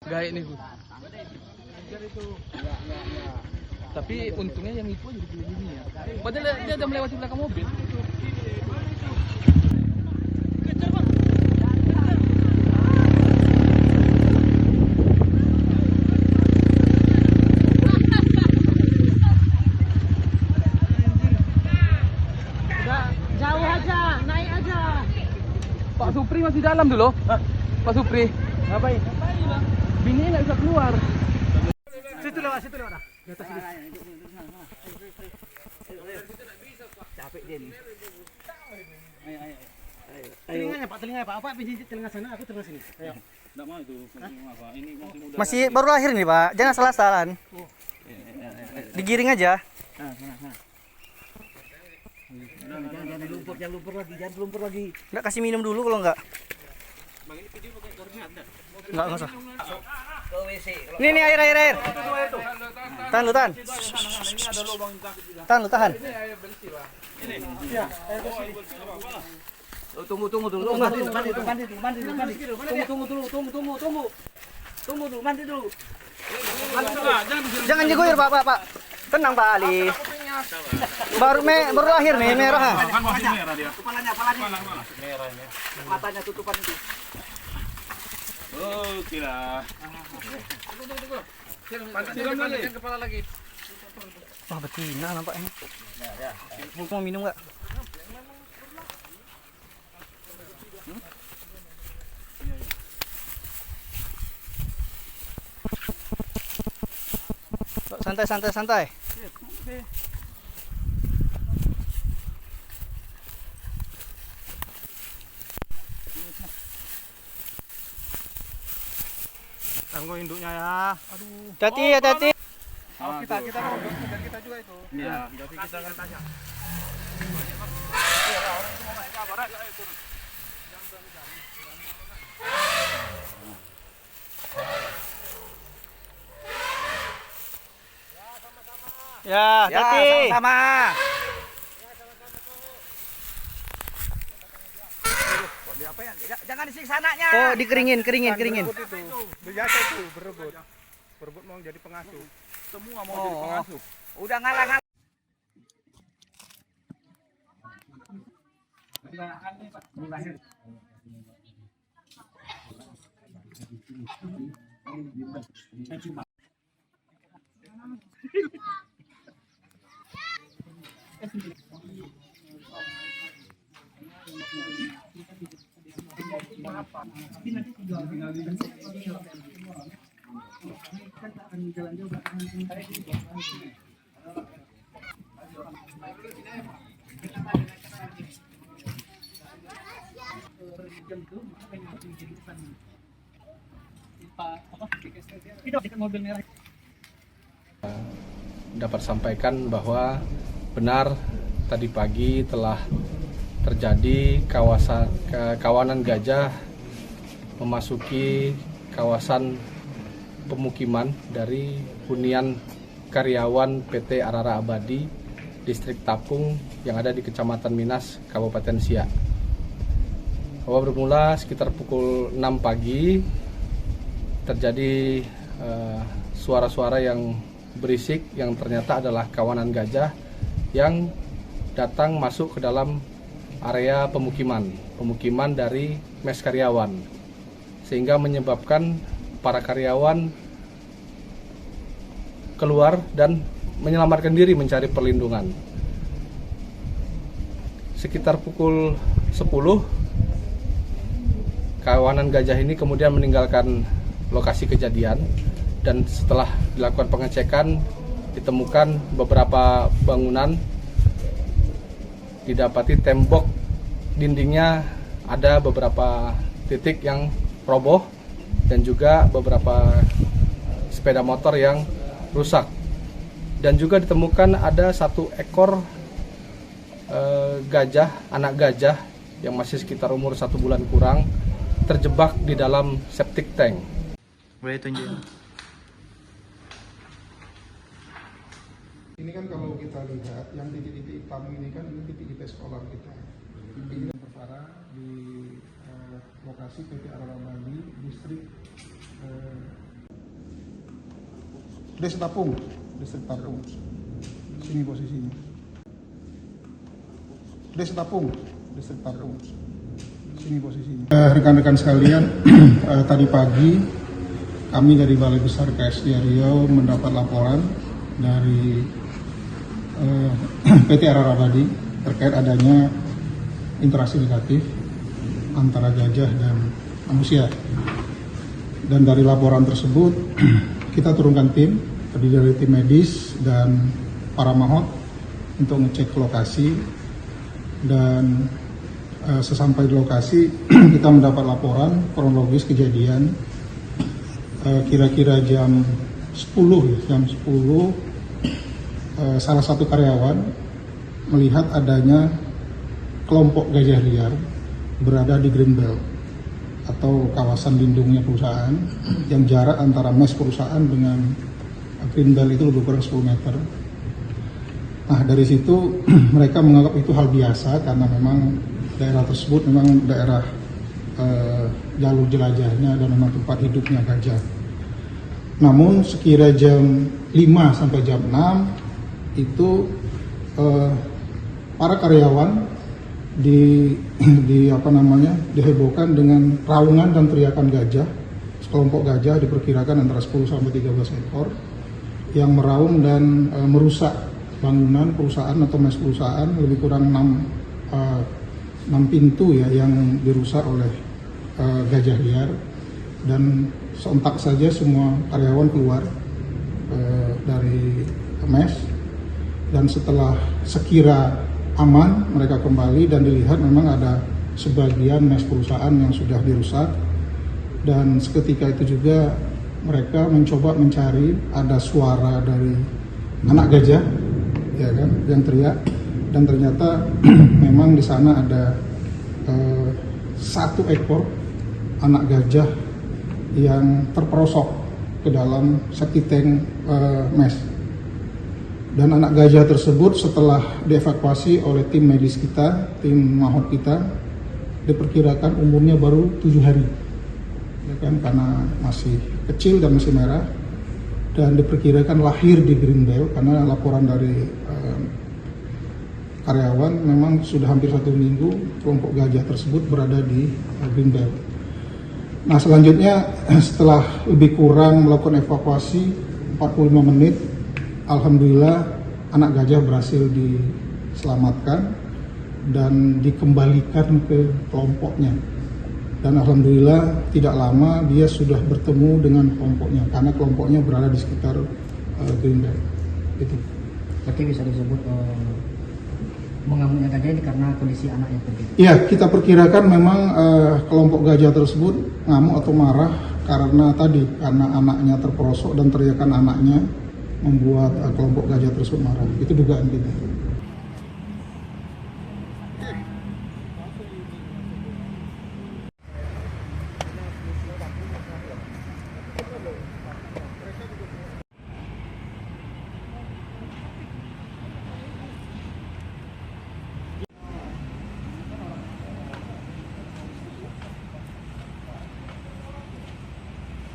Gaik nih Gus. Tapi untungnya yang itu aja di sini ya. Padahal dia udah melewati belakang mobil. Jauh aja, naik aja. Pak Supri masih dalam dulu. Hah? Pak Supri. Ngapain? Bininya nggak bisa keluar. Situ lewat. Di atas sini. Capek dia nih. Ayo. Telinganya Pak. Apa pinjit telinga sana, aku telinga sini. Ayo. Enggak mau itu. Apa? Ini masih muda. Masih baru lahir nih Pak, jangan salah-salahan. Digiring aja. Jangan lumpur lagi. Enggak, kasih minum dulu kalau enggak. Enggak usah. Nih air. Tahan lu. Tahan. Tahan. Tunggu dulu. Mandi dulu. Jangan jegoir Pak. Tenang Pak Ali. Baru lahir nih merah. Kan masih merah dia. Kepalanya. Merah ini. Matanya tutupan itu. Oh, kira. Siram lagi. Kepala lagi. Wah, betina nampaknya. Mau minum enggak? Santai. Tunggu induknya ya. Aduh. Hati-hati. Kita robot dan kita juga itu. Iya, tapi kita kan tanya. Ya, hati. Sama. Jangan disiksa anaknya. Oh, dikeringin. Berebut itu. Biasa itu berebut. Berebut mau jadi pengasuh. Semua mau jadi pengasuh. Udah ngalah. Dapat sampaikan bahwa benar tadi pagi telah terjadi kawanan gajah memasuki kawasan pemukiman dari hunian karyawan PT Arara Abadi Distrik Tapung yang ada di Kecamatan Minas, Kabupaten Siak. Bahwa bermula sekitar pukul 6 pagi terjadi suara-suara yang berisik yang ternyata adalah kawanan gajah yang datang masuk ke dalam area pemukiman dari mes karyawan, sehingga menyebabkan para karyawan keluar dan menyelamatkan diri mencari perlindungan. Sekitar pukul 10 kawanan gajah ini kemudian meninggalkan lokasi kejadian, dan setelah dilakukan pengecekan ditemukan beberapa bangunan, didapati tembok dindingnya ada beberapa titik yang roboh dan juga beberapa sepeda motor yang rusak, dan juga ditemukan ada satu ekor gajah, anak gajah yang masih sekitar umur 1 bulan kurang, terjebak di dalam septic tank. Boleh tunjuk. Ini kan kalau kita lihat yang titik-titik hitam ini kan ini titik-titik sekolah kita. Ini berparah di lokasi PT Arara Abadi Distrik Desa Tapung. Sini posisinya. Desa Tapung. Sini posisinya. Rekan-rekan sekalian, tadi pagi kami dari Balai Besar KSD Riau mendapat laporan dari PT Ararabadi terkait adanya interaksi negatif antara gajah dan manusia. Dan dari laporan tersebut kita turunkan tim, terdiri dari tim medis dan para mahot untuk ngecek lokasi. Dan sesampai di lokasi kita mendapat laporan kronologis kejadian kira-kira jam 10 salah satu karyawan melihat adanya kelompok gajah liar berada di Greenbelt atau kawasan lindungnya perusahaan yang jarak antara mes perusahaan dengan Greenbelt itu lebih kurang 10 meter. Nah, dari situ mereka menganggap itu hal biasa karena memang daerah tersebut memang daerah jalur jelajahnya dan memang tempat hidupnya gajah. Namun sekira jam 5 sampai jam 6 itu para karyawan dihebohkan dengan raungan dan teriakan gajah. Sekelompok gajah diperkirakan antara 10 sampai 13 ekor yang meraung dan merusak bangunan perusahaan atau mes perusahaan, lebih kurang 6 pintu ya yang dirusak oleh gajah liar. Dan sontak saja semua karyawan keluar dari mes, dan setelah sekira aman mereka kembali dan dilihat memang ada sebagian mes perusahaan yang sudah dirusak. Dan seketika itu juga mereka mencoba mencari, ada suara dari anak gajah ya kan yang teriak, dan ternyata memang di sana ada 1 ekor anak gajah yang terperosok ke dalam septic tank mes. Dan anak gajah tersebut setelah dievakuasi oleh tim medis kita, tim mahot kita, diperkirakan umurnya baru 7 hari ya kan, karena masih kecil dan masih merah, dan diperkirakan lahir di Greenbelt karena laporan dari karyawan memang sudah hampir 1 minggu kelompok gajah tersebut berada di Greenbelt. Nah, selanjutnya setelah lebih kurang melakukan evakuasi 45 menit, alhamdulillah anak gajah berhasil diselamatkan dan dikembalikan ke kelompoknya. Dan alhamdulillah tidak lama dia sudah bertemu dengan kelompoknya karena kelompoknya berada di sekitar Greenbelt. Itu. Berarti bisa disebut mengamuknya gajah ini karena kondisi anak yang pergi. Iya, kita perkirakan memang kelompok gajah tersebut ngamuk atau marah karena anaknya terperosok dan teriakan anaknya membuat kelompok gajah tersebut marah. Itu dugaan kita.